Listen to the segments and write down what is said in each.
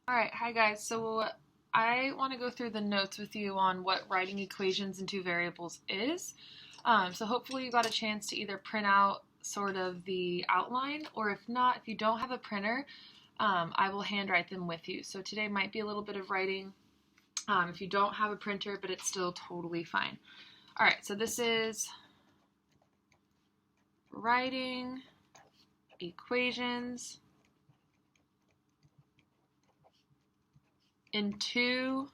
Alright, hi guys. So I want to go through the notes with you on what writing equations in two variables is. So hopefully you got a chance to either print out sort of the outline, or if not, if you don't have a printer, I will handwrite them with you. So today might be a little bit of writing if you don't have a printer, but it's still totally fine. Alright, so this is writing equations in two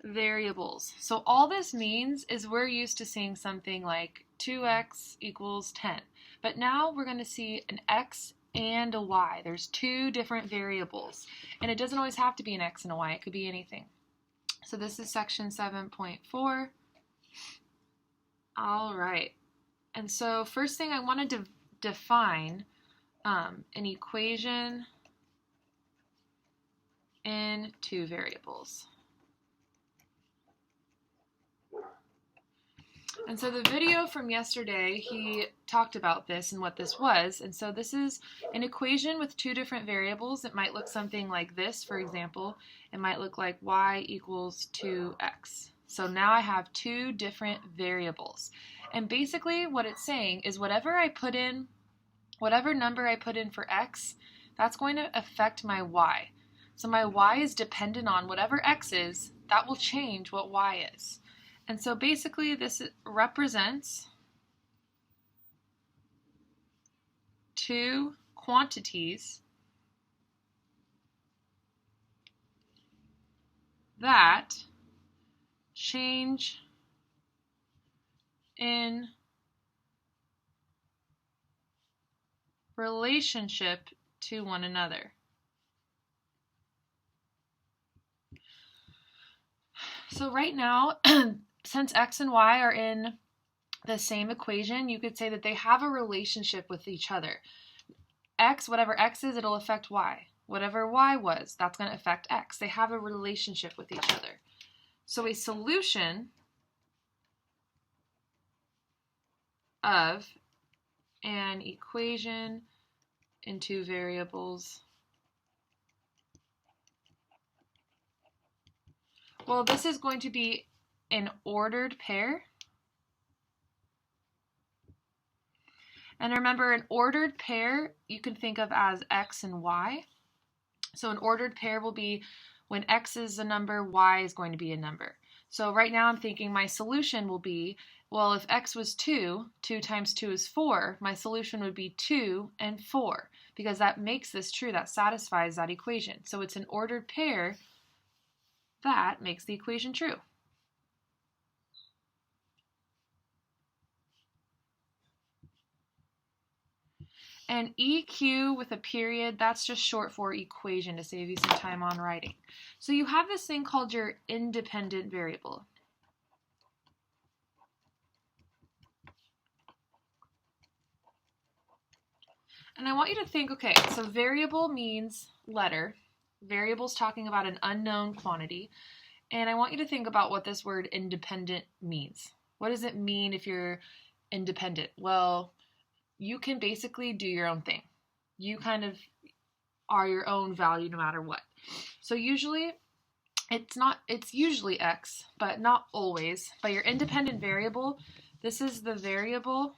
variables. So all this means is we're used to seeing something like 2x equals 10. But now we're going to see an x and a y. There's two different variables. And it doesn't always have to be an x and a y. It could be anything. So this is section 7.4. All right. And so first thing I wanted to define an equation in two variables. And so the video from yesterday, he talked about this and what this was. And so this is an equation with two different variables. It might look something like this, for example. It might look like y equals 2x. So now I have two different variables. And basically what it's saying is whatever number I put in for x, that's going to affect my y. So my y is dependent on whatever x is, that will change what y is. And so basically this represents two quantities that change in relationship to one another. So right now, since x and y are in the same equation, you could say that they have a relationship with each other. X, whatever x is, it'll affect y. Whatever y was, that's going to affect x. They have a relationship with each other. So a solution of an equation in two variables. Well, this is going to be an ordered pair. And remember, an ordered pair you can think of as x and y. So an ordered pair will be when x is a number, y is going to be a number. So right now I'm thinking my solution will be, well, if x was 2, 2 times 2 is 4, my solution would be 2 and 4, because that makes this true, that satisfies that equation. So it's an ordered pair that makes the equation true. And EQ with a period, that's just short for equation to save you some time on writing. So you have this thing called your independent variable. And I want you to think, okay, so variable means letter. Variable's talking about an unknown quantity. And I want you to think about what this word independent means. What does it mean if you're independent? Well, you can basically do your own thing. You kind of are your own value no matter what. So usually it's usually x, but not always. But your independent variable, this is the variable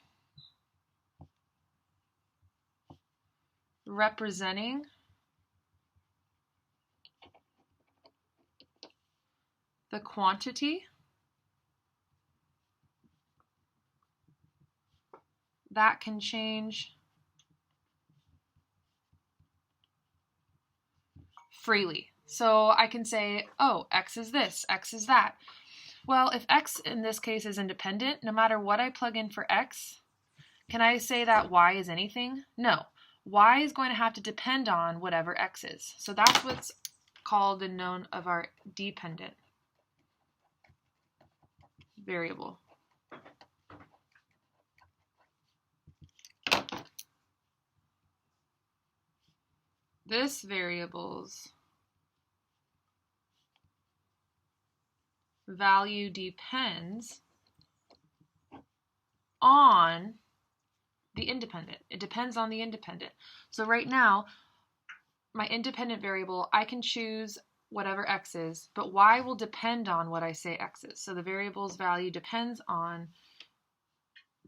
representing the quantity that can change freely. So I can say, oh, x is this, x is that. Well, if x in this case is independent, no matter what I plug in for x, can I say that y is anything? No. Y is going to have to depend on whatever x is. So that's what's called and known of our dependent variable. This variable's value depends on the independent. It depends on the independent. So right now, my independent variable, I can choose whatever x is, but y will depend on what I say x is. So the variable's value depends on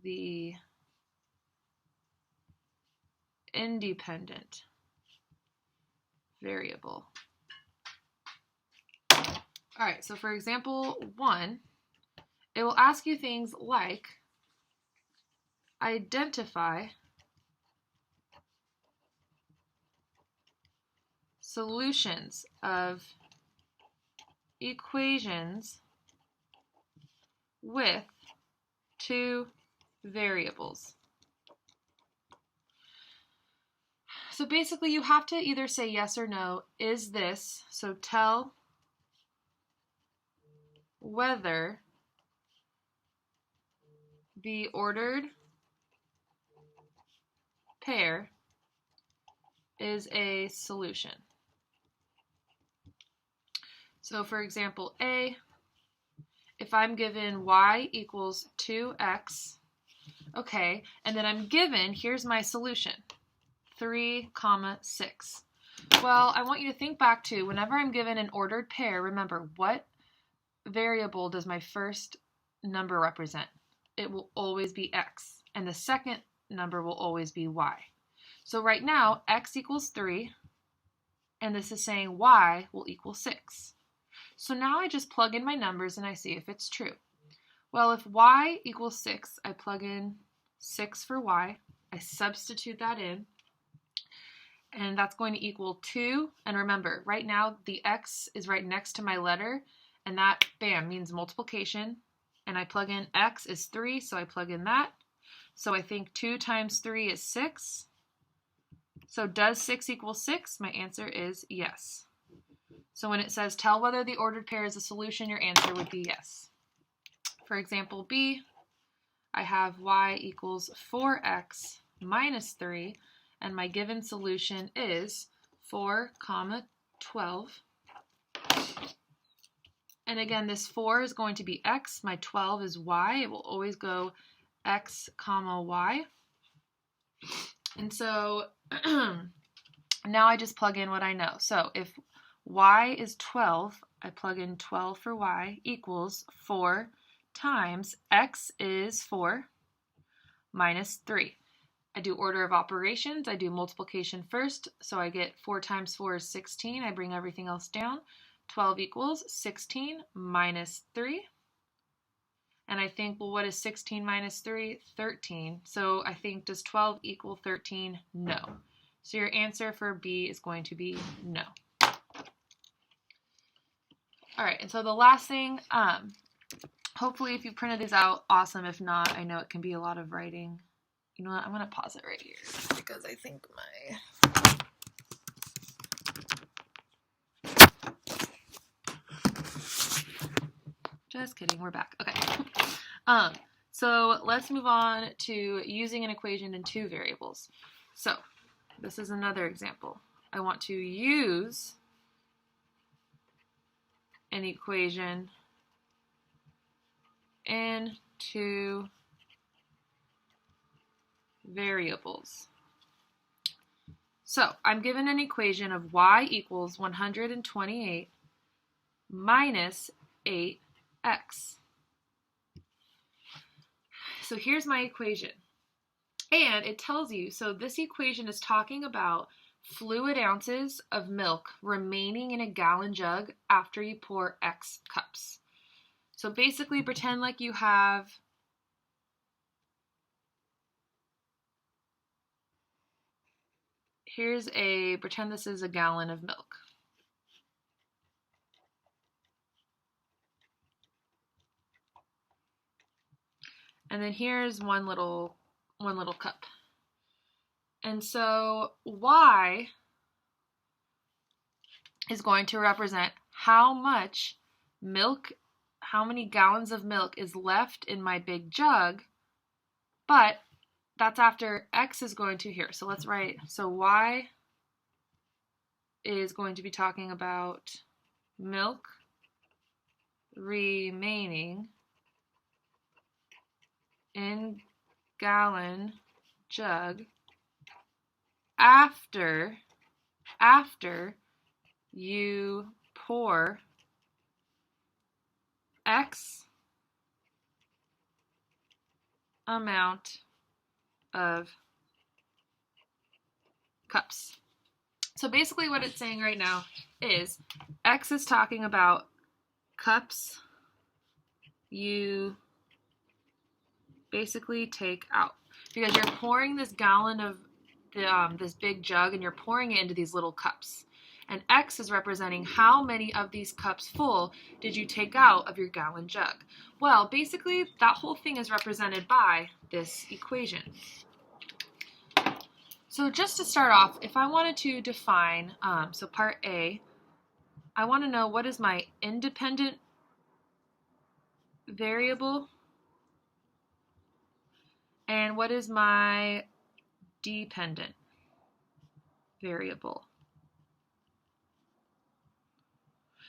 the independent variable. All right, so for example 1, it will ask you things like identify solutions of equations with two variables. So basically you have to either say yes or no, is this, so tell whether the ordered pair is a solution. So for example A, if I'm given y equals 2x, okay, and then I'm given, here's my solution, 3, 6. Well, I want you to think back to whenever I'm given an ordered pair, remember what variable does my first number represent? It will always be x, and the second number will always be y. So right now, x equals 3, and this is saying y will equal 6. So now I just plug in my numbers and I see if it's true. Well, if y equals 6, I plug in 6 for y, I substitute that in, and that's going to equal 2. And remember, right now the x is right next to my letter, and that, bam, means multiplication. And I plug in x is 3, so I plug in that. So I think 2 times 3 is 6. So does 6 equal 6? My answer is yes. So when it says tell whether the ordered pair is a solution, your answer would be yes. For example B, I have y equals 4x minus 3, and my given solution is 4, 12. And again, this 4 is going to be x, my 12 is y. It will always go x, y. And so now I just plug in what I know. So if y is 12, I plug in 12 for y equals 4 times x is 4 minus 3. I do order of operations. I do multiplication first. So I get 4 times 4 is 16. I bring everything else down. 12 equals 16 minus 3. And I think, well, what is 16 minus 3? 13. So I think, does 12 equal 13? No. So your answer for B is going to be no. All right, and so the last thing, hopefully if you printed these out, awesome. If not, I know it can be a lot of writing. You know what, I'm going to pause it right here because I think just kidding, we're back. Okay. So let's move on to using an equation in two variables. So this is another example. I want to use an equation in two variables. So I'm given an equation of y equals 128 minus 8x. So here's my equation. And it tells you, so this equation is talking about fluid ounces of milk remaining in a gallon jug after you pour X cups. So basically pretend like you have pretend this is a gallon of milk. And then here's one little cup. And so Y is going to represent how much milk, how many gallons of milk is left in my big jug, but that's after X is going to here. So let's write, so Y is going to be talking about milk remaining in gallon jug after after you pour X amount of cups. So basically what it's saying right now is X is talking about cups you basically take out, because you're pouring this gallon of this big jug and you're pouring it into these little cups. And X is representing how many of these cups full did you take out of your gallon jug. Well, basically that whole thing is represented by this equation. So just to start off, if I wanted to define, so part A, I want to know what is my independent variable and what is my dependent variable.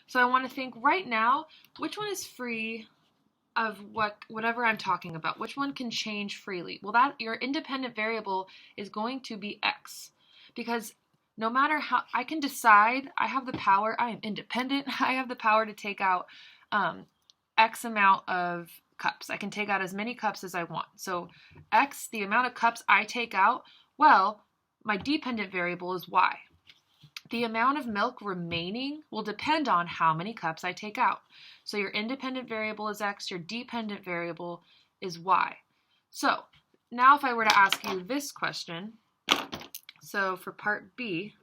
So I want to think right now, which one is free of whatever I'm talking about? Which one can change freely? Well, that your independent variable is going to be X, because no matter how I can decide, I have the power, I am independent, I have the power to take out X amount of cups. I can take out as many cups as I want. So X, the amount of cups I take out, well, my dependent variable is Y. The amount of milk remaining will depend on how many cups I take out. So your independent variable is X, your dependent variable is Y. So now if I were to ask you this question, so for part B,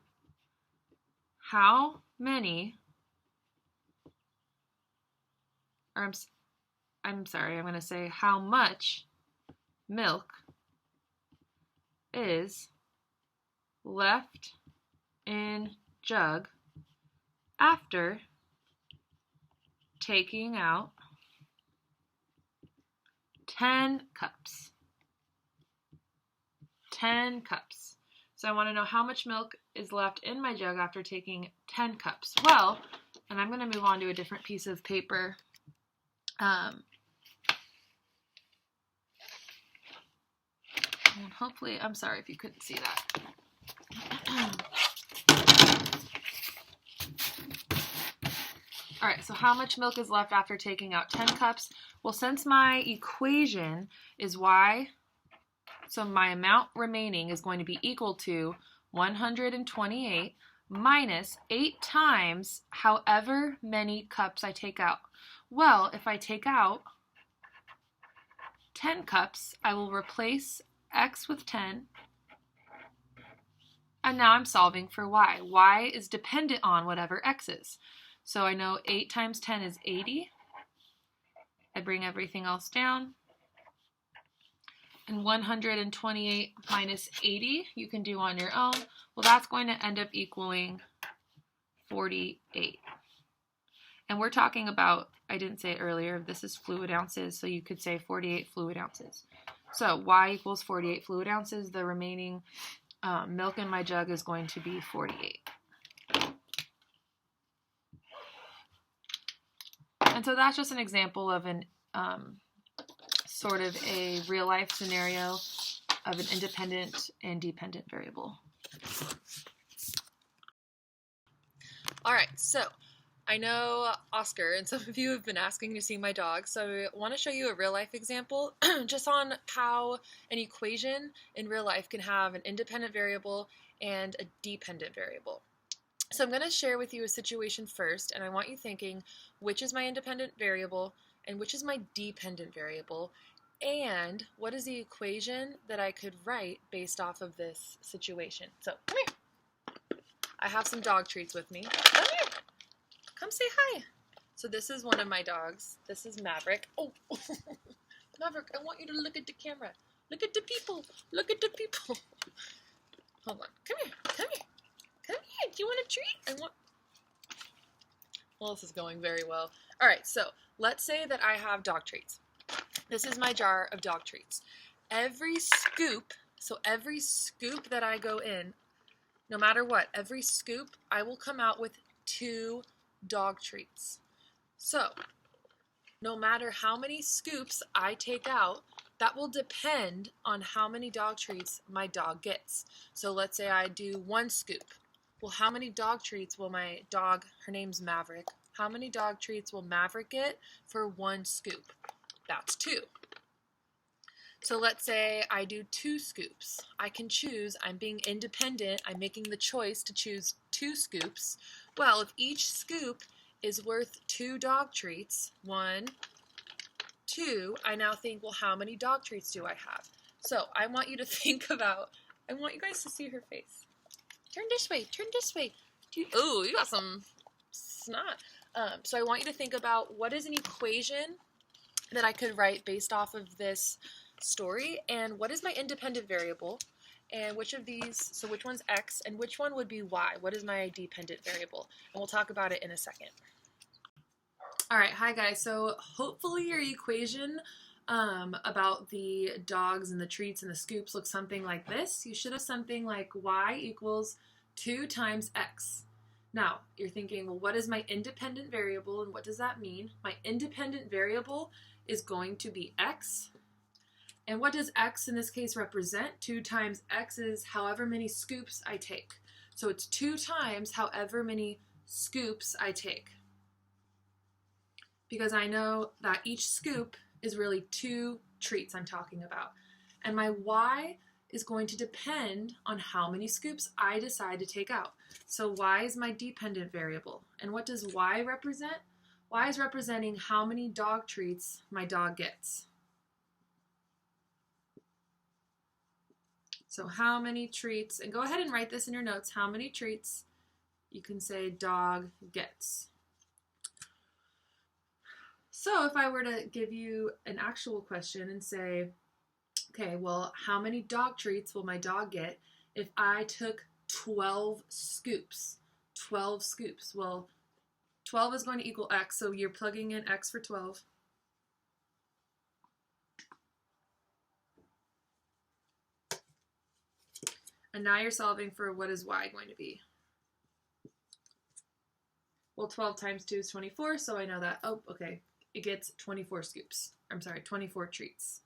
how many, or I'm sorry, I'm going to say how much milk is left in jug after taking out 10 cups. 10 cups. So I want to know how much milk is left in my jug after taking 10 cups. Well, and I'm going to move on to a different piece of paper. And hopefully, I'm sorry if you couldn't see that. All right, so how much milk is left after taking out 10 cups? Well, since my equation is Y, so my amount remaining is going to be equal to 128 minus 8 times however many cups I take out. Well, if I take out 10 cups, I will replace X with 10, and now I'm solving for Y. Y is dependent on whatever X is. So I know 8 times 10 is 80. I bring everything else down. And 128 minus 80, you can do on your own. Well, that's going to end up equaling 48. And we're talking about, I didn't say it earlier, this is fluid ounces, so you could say 48 fluid ounces. So Y equals 48 fluid ounces. The remaining milk in my jug is going to be 48. And so that's just an example of an sort of a real life scenario of an independent and dependent variable. All right, so I know Oscar and some of you have been asking to see my dog, so I want to show you a real life example just on how an equation in real life can have an independent variable and a dependent variable. So I'm going to share with you a situation first, and I want you thinking, which is my independent variable and which is my dependent variable, and what is the equation that I could write based off of this situation. So come here. I have some dog treats with me. Come here. Come say hi. So this is one of my dogs. This is Maverick. Oh, Maverick, I want you to look at the camera. Look at the people. Look at the people. Hold on. Come here. Come here. Come here. Do you want a treat? Well, this is going very well. All right, so let's say that I have dog treats. This is my jar of dog treats. Every scoop that I go in, no matter what, every scoop, I will come out with 2 dog treats. So, no matter how many scoops I take out, that will depend on how many dog treats my dog gets. So let's say I do 1 scoop. well, how many dog treats will my dog, her name's Maverick, how many dog treats will Maverick get for 1 scoop? That's 2. So let's say I do 2 scoops. I can choose, I'm being independent, I'm making the choice to choose 2 scoops. Well, if each scoop is worth 2 dog treats, 1, 2, I now think, well, how many dog treats do I have? So I want you to think about, I want you guys to see her face. Turn this way, turn this way. Oh, you got some snot. So I want you to think about what is an equation that I could write based off of this story, and what is my independent variable, and which of these, so which one's x, and which one would be y? What is my dependent variable? And we'll talk about it in a second. Alright, hi guys. So hopefully your equation about the dogs and the treats and the scoops looks something like this. You should have something like y equals 2 times x. Now, you're thinking, well, what is my independent variable, and what does that mean? My independent variable is going to be x. And what does x in this case represent? 2 times x is however many scoops I take. So it's 2 times however many scoops I take. Because I know that each scoop is really 2 treats I'm talking about. And my y is going to depend on how many scoops I decide to take out. So y is my dependent variable. And what does y represent? Y is representing how many dog treats my dog gets. So how many treats, and go ahead and write this in your notes, how many treats you can say dog gets. So if I were to give you an actual question and say, okay, well, how many dog treats will my dog get if I took 12 scoops? 12 scoops. Well, 12 is going to equal x, so you're plugging in x for 12. And now you're solving for what is y going to be. Well, 12 times 2 is 24, so I know that, oh, okay, it gets 24 scoops. I'm sorry, 24 treats.